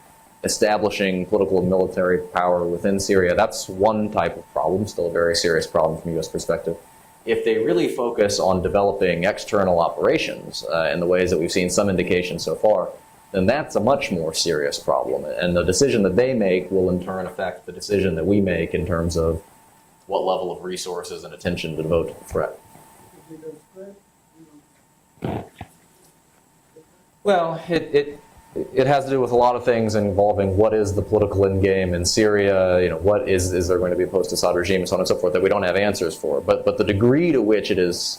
establishing political and military power within Syria, that's one type of problem, still a very serious problem from a U.S. perspective. If they really focus on developing external operations in the ways that we've seen some indications so far, then that's a much more serious problem. And the decision that they make will in turn affect the decision that we make in terms of what level of resources and attention to devote to the threat. Well, it has to do with a lot of things involving what is the political end game in Syria, what is there going to be a post-Assad regime and so on and so forth that we don't have answers for. But the degree to which it is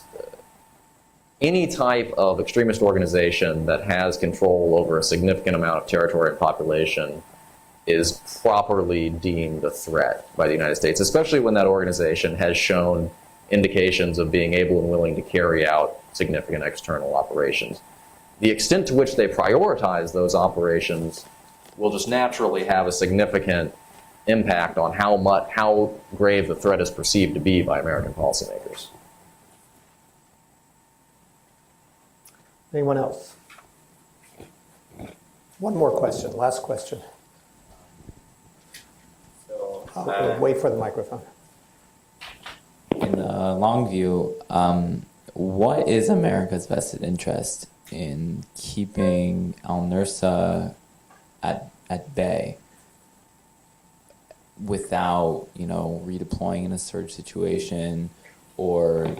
any type of extremist organization that has control over a significant amount of territory and population is properly deemed a threat by the United States, especially when that organization has shown indications of being able and willing to carry out significant external operations. The extent to which they prioritize those operations will just naturally have a significant impact on how grave the threat is perceived to be by American policymakers. Anyone else? One more question, last question. Wait for the microphone. In the long view, what is America's vested interest in keeping al-Nusra at bay without, redeploying in a surge situation or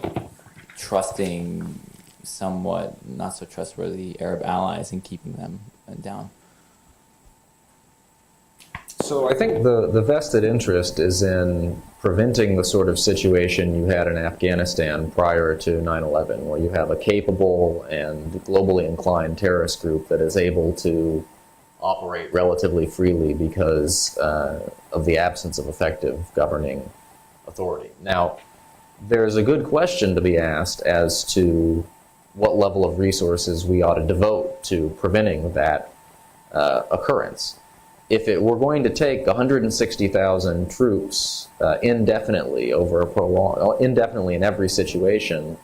trusting somewhat not so trustworthy Arab allies and keeping them down? So I think the vested interest is in preventing the sort of situation you had in Afghanistan prior to 9/11, where you have a capable and globally inclined terrorist group that is able to operate relatively freely because of the absence of effective governing authority. Now, there's a good question to be asked as to what level of resources we ought to devote to preventing that occurrence. If it were going to take 160,000 troops indefinitely indefinitely in every situation,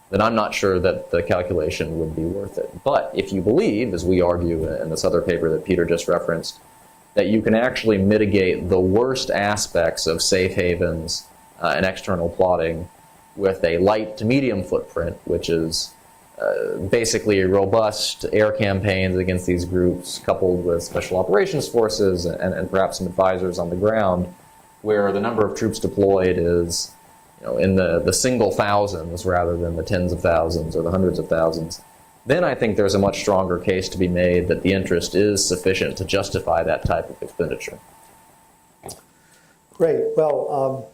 then I'm not sure that the calculation would be worth it. But if you believe, as we argue in this other paper that Peter just referenced, that you can actually mitigate the worst aspects of safe havens and external plotting with a light to medium footprint, which is basically robust air campaigns against these groups coupled with special operations forces and perhaps some advisors on the ground, where the number of troops deployed is in the single thousands rather than the tens of thousands or the hundreds of thousands, then I think there's a much stronger case to be made that the interest is sufficient to justify that type of expenditure. Great. Well,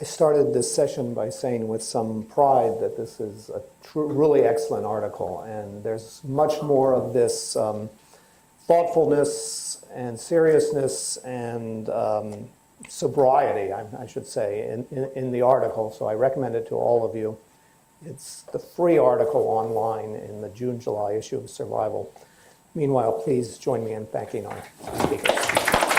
I started this session by saying with some pride that this is a really excellent article, and there's much more of this thoughtfulness and seriousness and sobriety, I should say, in the article, so I recommend it to all of you. It's the free article online in the June-July issue of Survival. Meanwhile, please join me in thanking our speakers.